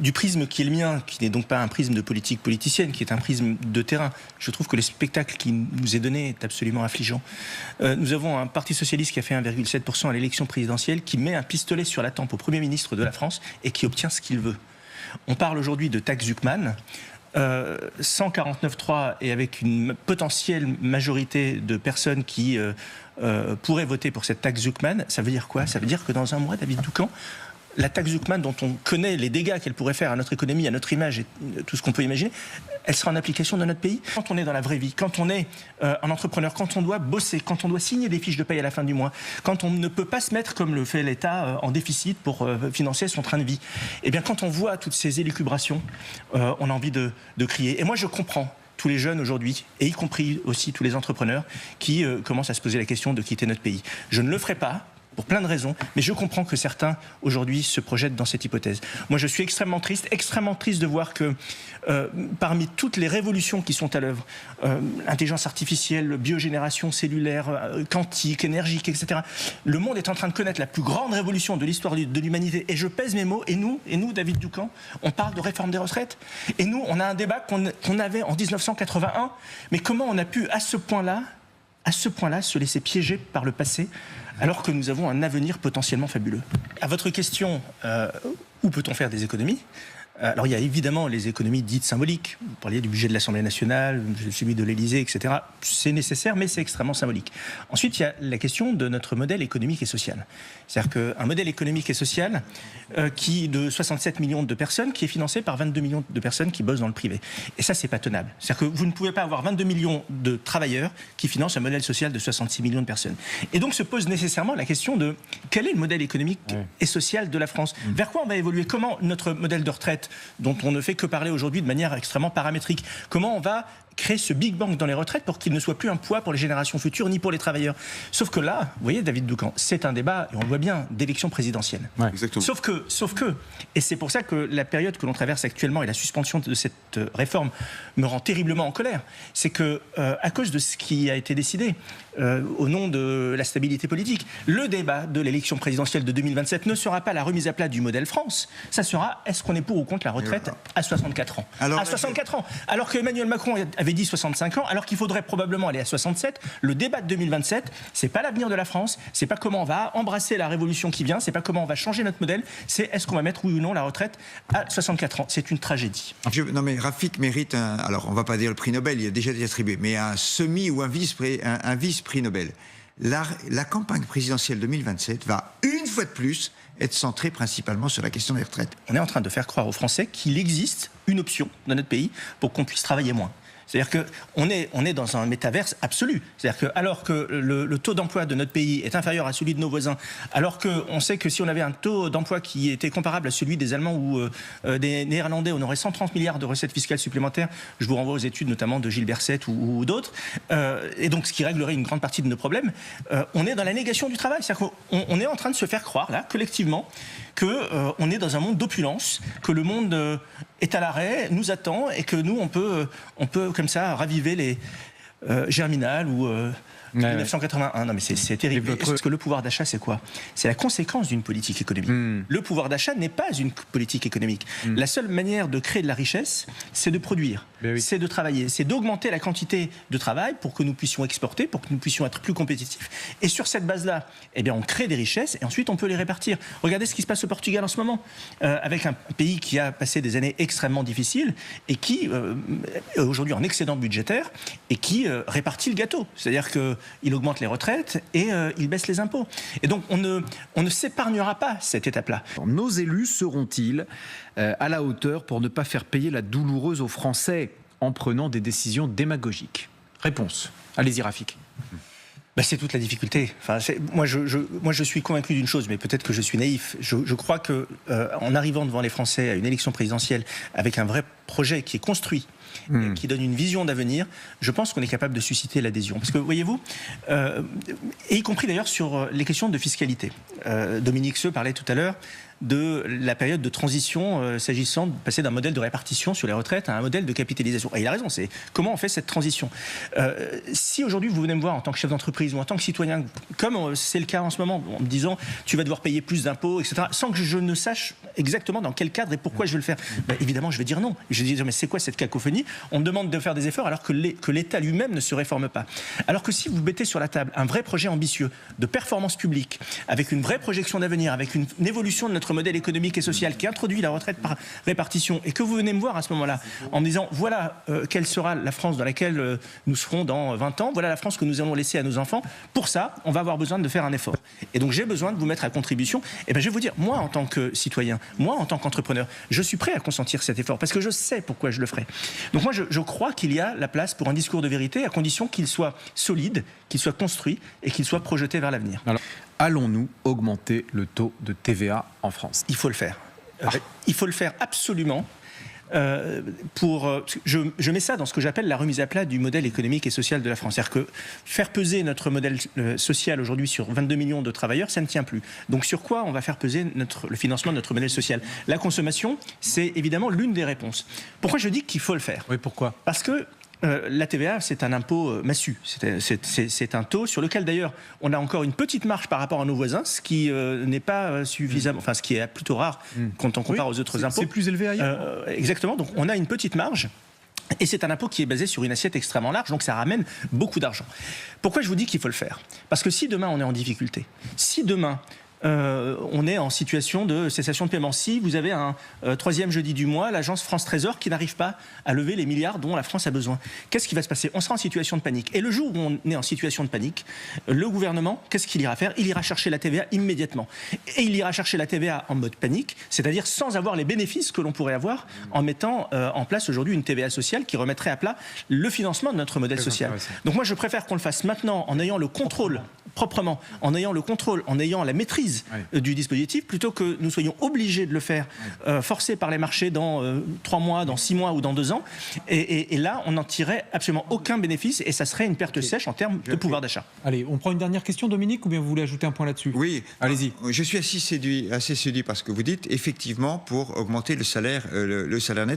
du prisme qui est le mien, qui n'est donc pas un prisme de politique politicienne, qui est un prisme de terrain, je trouve que le spectacle qui nous est donné est absolument affligeant. Nous avons un parti socialiste qui a fait 1,7% à l'élection présidentielle, qui met un pistolet sur la tempe au Premier ministre de la France et qui obtient ce qu'il veut. On parle aujourd'hui de taxe Zuckman. 149.3 et avec une potentielle majorité de personnes qui pourraient voter pour cette taxe Zuckman, ça veut dire quoi? Ça veut dire que dans un mois, David Doucan, la taxe Zuckman, dont on connaît les dégâts qu'elle pourrait faire à notre économie, à notre image et tout ce qu'on peut imaginer, elle sera en application dans notre pays. Quand on est dans la vraie vie, quand on est un entrepreneur, quand on doit bosser, quand on doit signer des fiches de paye à la fin du mois, quand on ne peut pas se mettre, comme le fait l'État, en déficit pour financer son train de vie, eh bien quand on voit toutes ces élucubrations, on a envie de crier. Et moi je comprends tous les jeunes aujourd'hui, et y compris aussi tous les entrepreneurs, qui commencent à se poser la question de quitter notre pays. Je ne le ferai pas, pour plein de raisons, mais je comprends que certains, aujourd'hui, se projettent dans cette hypothèse. Moi, je suis extrêmement triste de voir que parmi toutes les révolutions qui sont à l'œuvre, intelligence artificielle, biogénération cellulaire, quantique, énergique, etc., le monde est en train de connaître la plus grande révolution de l'histoire de l'humanité, et je pèse mes mots, et nous, David Doucan, on parle de réforme des retraites, et nous, on a un débat qu'on avait en 1981, mais comment on a pu, à ce point-là, se laisser piéger par le passé, alors que nous avons un avenir potentiellement fabuleux. À votre question, où peut-on faire des économies ? Alors il y a évidemment les économies dites symboliques. Vous parliez du budget de l'Assemblée nationale, celui de l'Élysée, etc. C'est nécessaire, mais c'est extrêmement symbolique. Ensuite, il y a la question de notre modèle économique et social. C'est-à-dire qu'un modèle économique et social de 67 millions de personnes, qui est financé par 22 millions de personnes qui bossent dans le privé. Et ça, c'est pas tenable. C'est-à-dire que vous ne pouvez pas avoir 22 millions de travailleurs qui financent un modèle social de 66 millions de personnes. Et donc se pose nécessairement la question de quel est le modèle économique et social de la France ? Vers quoi on va évoluer ? Comment notre modèle de retraite, dont on ne fait que parler aujourd'hui de manière extrêmement paramétrique, comment on va créer ce Big Bang dans les retraites pour qu'il ne soit plus un poids pour les générations futures ni pour les travailleurs. Sauf que là, vous voyez, David Doucan, c'est un débat, et on le voit bien, d'élection présidentielle. Ouais. Sauf que, et c'est pour ça que la période que l'on traverse actuellement et la suspension de cette réforme me rend terriblement en colère, c'est que, à cause de ce qui a été décidé, au nom de la stabilité politique, le débat de l'élection présidentielle de 2027 ne sera pas la remise à plat du modèle France, ça sera est-ce qu'on est pour ou contre la retraite à 64 ans. Alors, à 64 ans, alors que Emmanuel Macron avait dit 65 ans, alors qu'il faudrait probablement aller à 67. Le débat de 2027, c'est pas l'avenir de la France, c'est pas comment on va embrasser la révolution qui vient, c'est pas comment on va changer notre modèle, c'est est-ce qu'on va mettre oui ou non la retraite à 64 ans. C'est une tragédie. Non mais Rafik mérite alors on va pas dire le prix Nobel, il a déjà été attribué, mais un semi ou un vice-prix Nobel. La campagne présidentielle 2027 va une fois de plus être centrée principalement sur la question des retraites. On est en train de faire croire aux Français qu'il existe une option dans notre pays pour qu'on puisse travailler moins. C'est-à-dire qu'on est dans un métaverse absolu. C'est-à-dire que alors que le taux d'emploi de notre pays est inférieur à celui de nos voisins, alors qu'on sait que si on avait un taux d'emploi qui était comparable à celui des Allemands ou des Néerlandais, on aurait 130 milliards de recettes fiscales supplémentaires. Je vous renvoie aux études notamment de Gilles Berset ou d'autres. Et donc ce qui réglerait une grande partie de nos problèmes. On est dans la négation du travail. C'est-à-dire qu'on est en train de se faire croire, là, collectivement, qu'on est dans un monde d'opulence, que le monde est à l'arrêt, nous attend, et que nous, on peut comme ça raviver les Germinal ou 1981. Non mais c'est terrible. Parce que le pouvoir d'achat, c'est quoi ? C'est la conséquence d'une politique économique. Le pouvoir d'achat n'est pas une politique économique. La seule manière de créer de la richesse, c'est de produire, c'est de travailler, c'est d'augmenter la quantité de travail pour que nous puissions exporter, pour que nous puissions être plus compétitifs. Et sur cette base-là, eh bien, on crée des richesses et ensuite on peut les répartir. Regardez ce qui se passe au Portugal en ce moment, avec un pays qui a passé des années extrêmement difficiles et qui est aujourd'hui en excédent budgétaire et qui répartit le gâteau. C'est-à-dire qu'il augmente les retraites et il baisse les impôts. Et donc on ne s'épargnera pas cette étape-là. Nos élus seront-ils à la hauteur pour ne pas faire payer la douloureuse aux Français en prenant des décisions démagogiques ? Réponse. Allez-y, Rafik. C'est toute la difficulté. Enfin, moi, je suis convaincu d'une chose, mais peut-être que je suis naïf. Je crois que en arrivant devant les Français à une élection présidentielle avec un vrai projet qui est construit, qui donne une vision d'avenir, je pense qu'on est capable de susciter l'adhésion. Parce que, voyez-vous, et y compris d'ailleurs sur les questions de fiscalité. Dominique Seux parlait tout à l'heure de la période de transition s'agissant de passer d'un modèle de répartition sur les retraites à un modèle de capitalisation. Et il a raison, c'est comment on fait cette transition. Si aujourd'hui vous venez me voir en tant que chef d'entreprise ou en tant que citoyen, comme c'est le cas en ce moment, en me disant tu vas devoir payer plus d'impôts, etc., sans que je ne sache exactement dans quel cadre et pourquoi je vais le faire, évidemment je vais dire non. Je vais dire mais c'est quoi cette cacophonie? On me demande de faire des efforts alors que l'État lui-même ne se réforme pas. Alors que si vous mettez sur la table un vrai projet ambitieux de performance publique, avec une vraie projection d'avenir, avec une évolution de notre modèle économique et social qui introduit la retraite par répartition, et que vous venez me voir à ce moment-là en me disant voilà quelle sera la France dans laquelle nous serons dans 20 ans, voilà la France que nous allons laisser à nos enfants, pour ça on va avoir besoin de faire un effort. Et donc j'ai besoin de vous mettre à contribution. Et bien je vais vous dire, moi en tant que citoyen, moi en tant qu'entrepreneur, je suis prêt à consentir cet effort parce que je sais pourquoi je le ferai. Donc moi je crois qu'il y a la place pour un discours de vérité à condition qu'il soit solide, qu'il soit construit et qu'il soit projeté vers l'avenir. Alors, allons-nous augmenter le taux de TVA en France? Il faut le faire. Il faut le faire absolument. Je mets ça dans ce que j'appelle la remise à plat du modèle économique et social de la France. C'est-à-dire que faire peser notre modèle social aujourd'hui sur 22 millions de travailleurs, ça ne tient plus. Donc sur quoi on va faire peser le financement de notre modèle social? La consommation, c'est évidemment l'une des réponses. Pourquoi je dis qu'il faut le faire? Oui, pourquoi? Parce que la TVA, c'est un impôt massu. C'est un taux sur lequel, d'ailleurs, on a encore une petite marge par rapport à nos voisins, ce qui n'est pas suffisamment... Enfin, ce qui est plutôt rare quand on compare aux autres impôts. C'est plus élevé ailleurs. Exactement. Donc, on a une petite marge. Et c'est un impôt qui est basé sur une assiette extrêmement large, donc ça ramène beaucoup d'argent. Pourquoi je vous dis qu'il faut le faire? Parce que si demain, on est en difficulté, si demain... on est en situation de cessation de paiement. Si vous avez un troisième jeudi du mois, l'agence France Trésor qui n'arrive pas à lever les milliards dont la France a besoin, qu'est-ce qui va se passer? On sera en situation de panique. Et le jour où on est en situation de panique, le gouvernement, qu'est-ce qu'il ira faire? Il ira chercher la TVA immédiatement. Et il ira chercher la TVA en mode panique, c'est-à-dire sans avoir les bénéfices que l'on pourrait avoir en mettant en place aujourd'hui une TVA sociale qui remettrait à plat le financement de notre modèle social. Donc moi, je préfère qu'on le fasse maintenant en ayant le contrôle proprement, en ayant le contrôle, en ayant la maîtrise du dispositif, plutôt que nous soyons obligés de le faire, forcés par les marchés dans 3 mois, dans 6 mois ou dans 2 ans. Et là, on n'en tirerait absolument aucun bénéfice et ça serait une perte sèche en termes de pouvoir d'achat. Allez, on prend une dernière question, Dominique, ou bien vous voulez ajouter un point là-dessus? Oui. Allez-y. Je suis assez séduit par ce que vous dites. Effectivement, pour augmenter le salaire net,